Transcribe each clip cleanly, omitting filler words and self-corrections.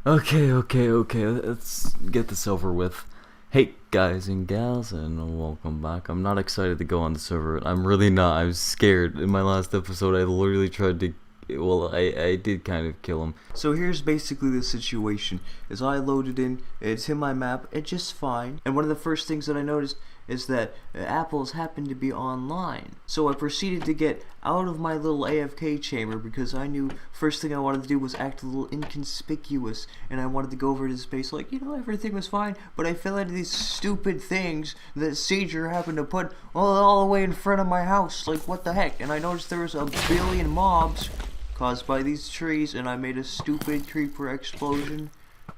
Okay, let's get this over with. Hey guys and gals, and welcome back. I'm not excited to go on the server. I'm really not. I'm scared. In my last episode, I literally tried to, well, I did kind of kill him. So here's basically the situation. As I loaded in, it's in my map, it's just fine. And one of the first things that I noticed is that apples happened to be online. So I proceeded to get out of my little AFK chamber because I knew first thing I wanted to do was act a little inconspicuous, and I wanted to go over to space like, everything was fine, but I fell into these stupid things that Sieger happened to put all the way in front of my house. Like, what the heck? And I noticed there was a billion mobs caused by these trees, and I made a stupid creeper explosion.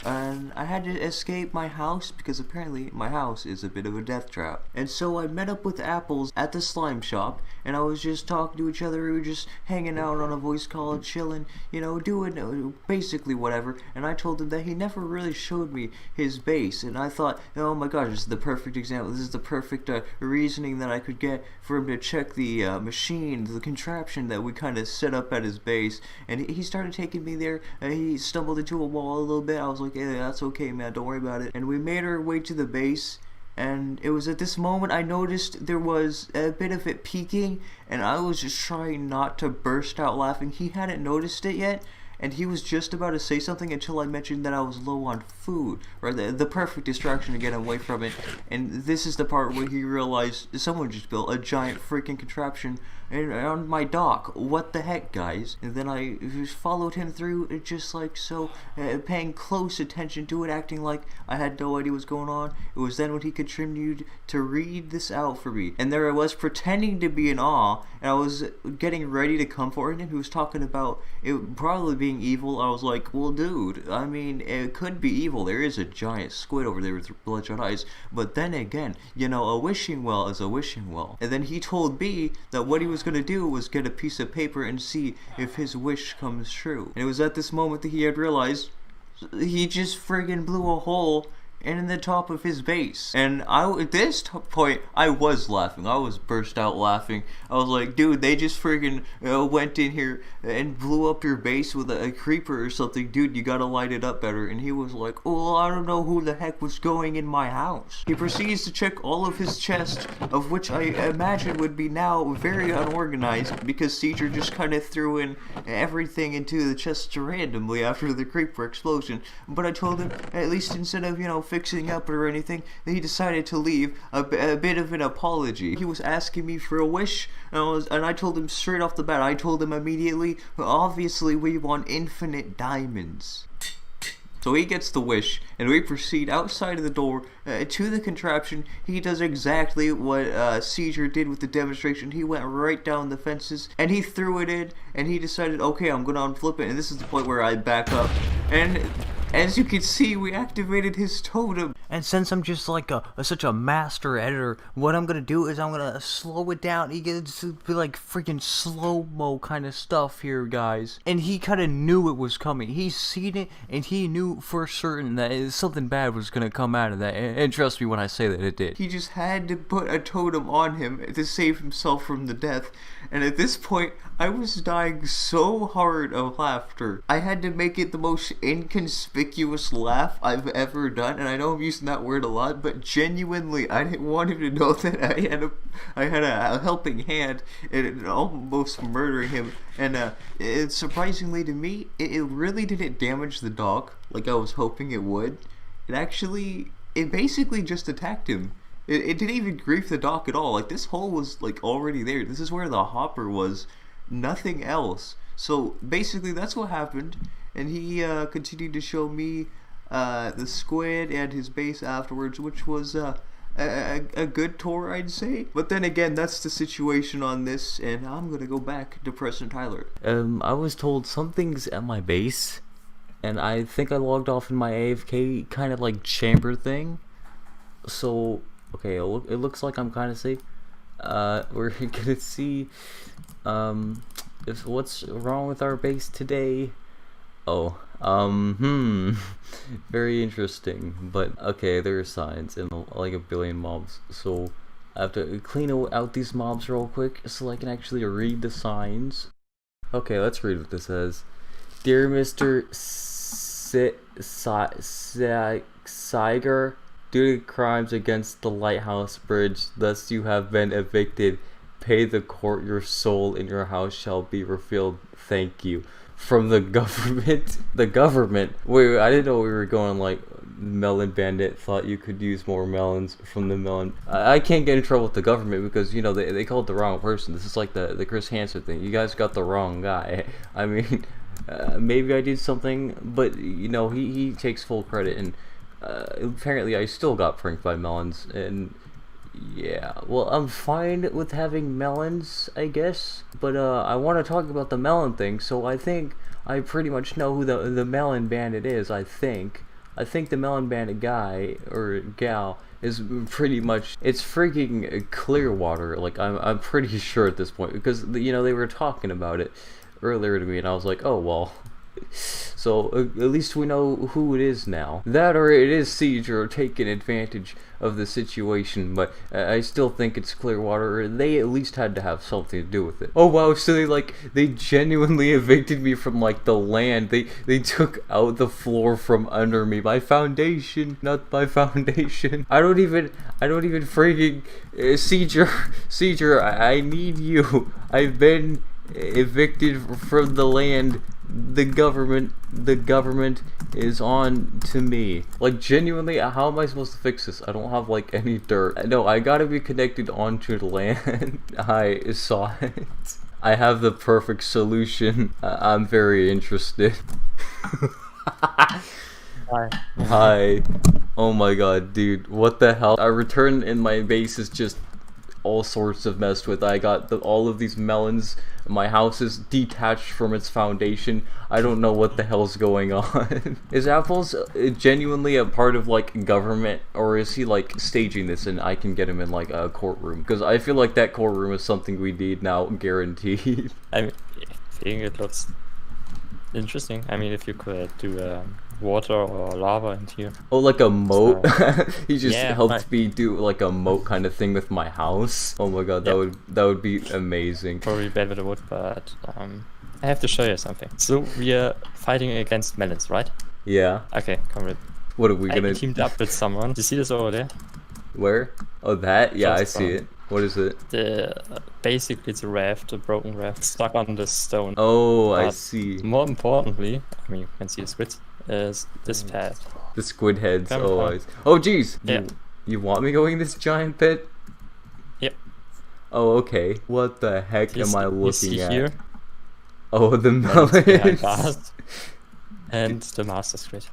And I had to escape my house because apparently my house is a bit of a death trap. And so I met up with Apples at the slime shop, and I was just talking to each other. We were just hanging out on a voice call, chilling, doing basically whatever. And I told him that he never really showed me his base, and I thought, oh my gosh, this is the perfect example. This is the perfect reasoning that I could get for him to check the machine, the contraption that we kind of set up at his base. And he started taking me there. He stumbled into a wall a little bit. I was like, yeah, that's okay, man, don't worry about it. And we made our way to the base, and it was at this moment I noticed there was a bit of it peaking, and I was just trying not to burst out laughing. He hadn't noticed it yet, and he was just about to say something until I mentioned that I was low on food, or the perfect distraction to get him away from it. And this is the part where he realized someone just built a giant freaking contraption on my dock. What the heck, guys? And then I just followed him through it just like so, paying close attention to it, acting like I had no idea what's going on. It was then when he continued to read this out for me, and there I was pretending to be in awe, and I was getting ready to come for him. He was talking about it probably being evil. I was like, well, dude, I mean, it could be evil. There is a giant squid over there with bloodshot eyes, but then again, a wishing well is a wishing well. And then he told me that what he was going to do was get a piece of paper and see if his wish comes true. And it was at this moment that he had realized he just friggin' blew a hole in the top of his base. And at this point, I was laughing. I was burst out laughing. I was like, dude, they just friggin' went in here and blew up your base with a creeper or something. Dude, you gotta light it up better. And he was like, oh, I don't know who the heck was going in my house. He proceeds to check all of his chests, of which I imagine would be now very unorganized because Sieger just kind of threw in everything into the chests randomly after the creeper explosion. But I told him, at least instead of, fixing up or anything, he decided to leave a bit of an apology. He was asking me for a wish, and I told him straight off the bat, I told him immediately, obviously we want infinite diamonds. So he gets the wish, and we proceed outside of the door to the contraption. He does exactly what Sieger did with the demonstration. He went right down the fences, and he threw it in, and he decided, okay, I'm going to unflip it, and this is the point where I back up. And as you can see, we activated his totem. And since I'm just like such a master editor, what I'm gonna do is I'm gonna slow it down. He gets to be like freaking slow-mo kind of stuff here, guys. And he kind of knew it was coming. He's seen it, and he knew for certain that something bad was gonna come out of that. And trust me when I say that it did. He just had to put a totem on him to save himself from the death. And at this point, I was dying so hard of laughter. I had to make it the most inconspicuous laugh I've ever done, and I know I'm using that word a lot, but genuinely, I didn't want him to know that I had a helping hand in almost murdering him. And surprisingly to me, it really didn't damage the dog like I was hoping it would. It basically just attacked him. It didn't even grief the dock at all. Like, this hole was like already there. This is where the hopper was. Nothing else. So basically that's what happened. And he continued to show me the squid and his base afterwards, which was a good tour, I'd say. But then again, that's the situation on this, and I'm gonna go back to Preston Tyler. I was told something's at my base, and I think I logged off in my AFK kind of like chamber thing. So okay, it looks like I'm kind of safe. We're gonna see if what's wrong with our base today. Oh, very interesting. But okay, there are signs and like a billion mobs, so I have to clean out these mobs real quick so I can actually read the signs. Okay, let's read what this says. Dear Mr. Siger, due to crimes against the lighthouse bridge, thus you have been evicted. Pay the court, your soul in your house shall be revealed. Thank you. From the government. The government? Wait, I didn't know we were going like Melon Bandit thought you could use more melons from the melon. I can't get in trouble with the government because, you know, they called the wrong person. This is like the Chris Hansen thing. You guys got the wrong guy. I mean, maybe I did something, but, you know, he takes full credit, and apparently I still got pranked by melons, and yeah, well, I'm fine with having melons, I guess, but I want to talk about the melon thing, so I think I pretty much know who the Melon Bandit is. I think the Melon Bandit guy or gal is pretty much, it's freaking Clearwater. Like, I'm pretty sure at this point, because, you know, they were talking about it earlier to me, and I was like, oh well. So at least we know who it is now. That or it is Siege or taking advantage of the situation, but I still think it's Clearwater, or they at least had to have something to do with it. Oh wow, so they genuinely evicted me from like the land. They took out the floor from under me. My foundation, not my foundation. I don't even freaking Sieger, I need you. I've been evicted from the land. The government is on to me. Like, genuinely, how am I supposed to fix this? I don't have like any dirt. No, I gotta be connected onto the land. I saw it. I have the perfect solution. I'm very interested. Hi. Oh my god, dude, what the hell? I returned and my base is just all sorts of messed with. I got all of these melons. My house is detached from its foundation. I don't know what the hell's going on. Is Apples genuinely a part of like government, or is he like staging this and I can get him in like a courtroom? Because I feel like that courtroom is something we need now, guaranteed. I mean, I think it looks interesting. I mean, if you could do water or lava in here. Oh, like a moat? So, He just helped me do like a moat kind of thing with my house. Oh my god, that would be amazing. Probably bad with the wood, but I have to show you something. So we are fighting against melons, right? Yeah. Okay, come with. What are we gonna? I teamed up with someone. Do you see this over there? Where? Oh, that? Yeah, I see it. What is it? Basically it's a raft, a broken raft stuck on this stone. Oh, I see. More importantly, I mean, you can see the squids, is this pad. The squid heads. Oh, jeez. Yeah. You want me going this giant pit? Yep. Oh, okay. What the heck am I looking at? Here? Oh, the melons. And the master squid.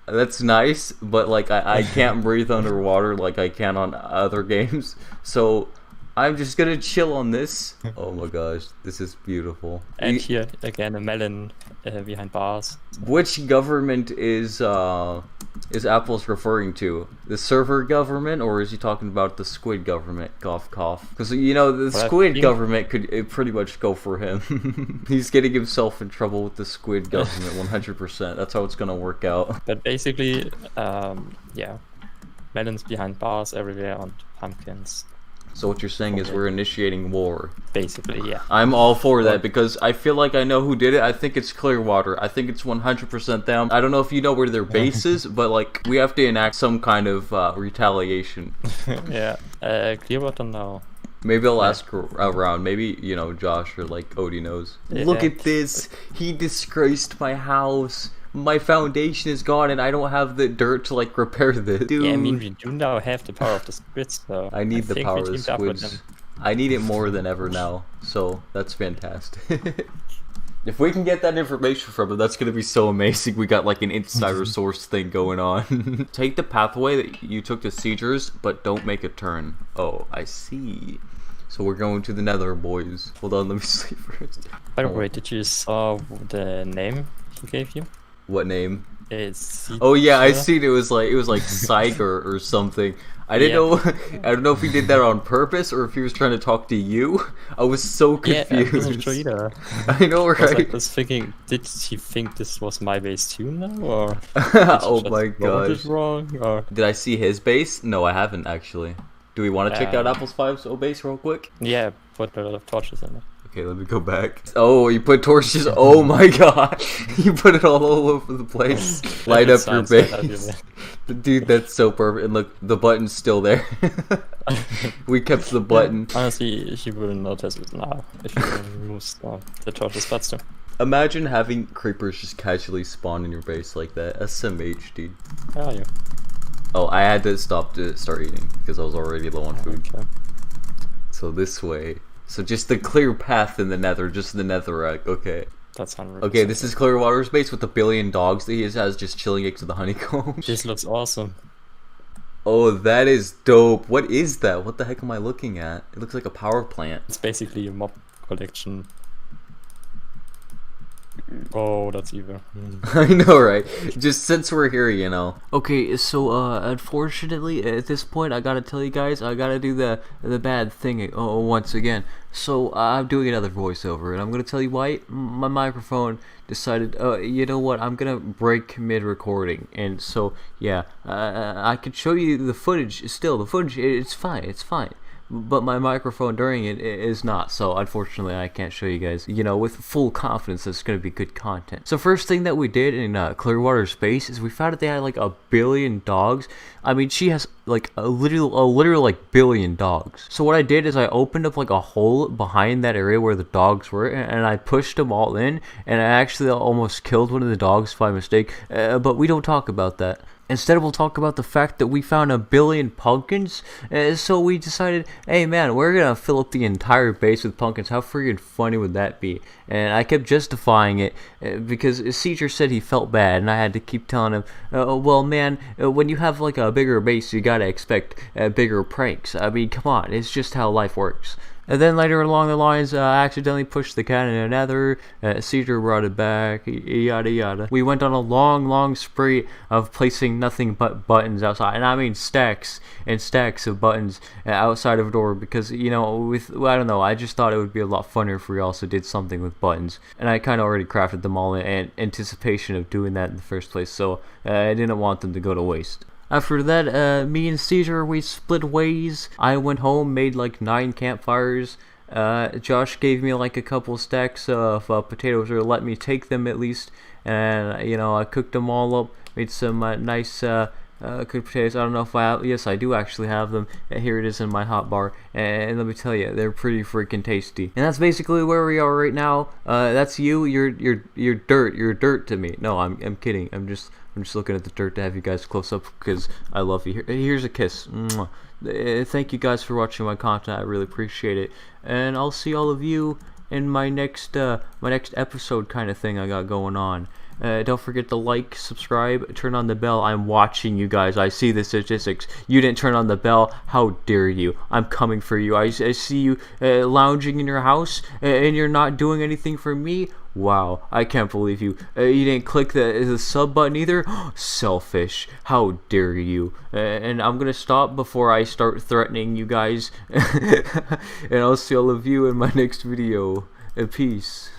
That's nice, but like I can't breathe underwater like I can on other games, so I'm just gonna chill on this. Oh my gosh, this is beautiful. And here again a melon behind bars. Which government is Apple's referring to? The server government, or is he talking about the squid government? Cough cough. Because you know the squid government could pretty much go for him. He's getting himself in trouble with the squid government 100%. That's how it's gonna work out. But basically, yeah, melons behind bars everywhere and pumpkins. So what you're saying is we're initiating war. Basically, yeah. I'm all for that because I feel like I know who did it. I think it's Clearwater. I think it's 100% them. I don't know if you know where their base is, but like we have to enact some kind of retaliation. Yeah. Clearwater now. Maybe I'll ask around. Maybe, you know, Josh or like Odie knows. Yeah. Look at this. He disgraced my house. My foundation is gone and I don't have the dirt to like repair this. Dude. Yeah, I mean we do now have the power of the squids, so I need the power of the squids. I need it more than ever now, so that's fantastic. If we can get that information from him, that's gonna be so amazing. We got like an insider source thing going on. Take the pathway that you took to Siegers, but don't make a turn. Oh, I see. So we're going to the Nether, boys. Hold on, let me sleep first. By the way, did you saw the name he gave you? What name? It's oh yeah, I seen it was like Siger or something. I didn't know. I don't know if he did that on purpose or if he was trying to talk to you. I was so confused. Yeah, I wasn't sure either. I know, right? I was thinking, did he think this was my base too now, or? Oh my gosh! Wrong, or? Did I see his base? No, I haven't actually. Do we want to check out Apple's 5's base real quick? Yeah, put a lot of torches in it. Okay, let me go back. Oh, you put torches. Oh my god. You put it all over the place. Light up your base. Dude, that's so perfect. And look, the button's still there. We kept the button. Yeah, honestly, you will notice it now if you remove the torches, but still. Imagine having creepers just casually spawn in your base like that. SMH, dude. Where are you? Oh, I had to stop to start eating because I was already low on food. Okay. So this way. So just the clear path in the nether, just the netherrack, okay. That's 100%. Okay, this is Clearwater's base with the billion dogs that he has just chilling next to the honeycomb. This looks awesome. Oh, that is dope. What is that? What the heck am I looking at? It looks like a power plant. It's basically a mob collection. Oh, that's evil. I know, right? Just since we're here, you know. Okay, so unfortunately, at this point, I gotta tell you guys, I gotta do the bad thing once again. So I'm doing another voiceover, and I'm gonna tell you why. My microphone decided, you know what? I'm gonna break mid-recording, and so yeah, I could show you the footage. Still, the footage, it's fine. It's fine. But my microphone during it is not, so unfortunately I can't show you guys, you know, with full confidence it's going to be good content. So first thing that we did in Clearwater's base is we found that they had like 1 billion dogs. I mean, she has like a literal like billion dogs. So what I did is I opened up like a hole behind that area where the dogs were, and I pushed them all in, and I actually almost killed one of the dogs by mistake, but we don't talk about that. Instead, we'll talk about the fact that we found 1 billion pumpkins, so we decided, hey man, we're gonna fill up the entire base with pumpkins. How freaking funny would that be? And I kept justifying it because Caesar said he felt bad, and I had to keep telling him, well man, when you have like a bigger base, you gotta expect bigger pranks. I mean, come on, it's just how life works. And then later along the lines, I accidentally pushed the cat in another. Caesar brought it back. Yada yada. We went on a long spree of placing nothing but buttons outside, and I mean stacks and stacks of buttons outside of a door because, you know, I don't know. I just thought it would be a lot funnier if we also did something with buttons, and I kind of already crafted them all in anticipation of doing that in the first place. So I didn't want them to go to waste. After that, me and Caesar, we split ways. I went home, made like 9 campfires. Josh gave me like a couple stacks of potatoes, or let me take them at least. And, you know, I cooked them all up, made some nice cooked potatoes. I don't know if I have, yes, I do actually have them. Here it is in my hotbar. And let me tell you, they're pretty freaking tasty. And that's basically where we are right now. That's you. You're dirt. You're dirt to me. No, I'm kidding. I'm just looking at the dirt to have you guys close up because I love you. Here's a kiss. Mwah. Thank you guys for watching my content. I really appreciate it. And I'll see all of you in my next episode kind of thing I got going on. Don't forget to like, subscribe, turn on the bell. I'm watching you guys. I see the statistics. You didn't turn on the bell. How dare you? I'm coming for you. I see you lounging in your house and you're not doing anything for me. Wow, I can't believe you. You didn't click the sub button either? Selfish. How dare you? And I'm gonna stop before I start threatening you guys. And I'll see all of you in my next video. Peace.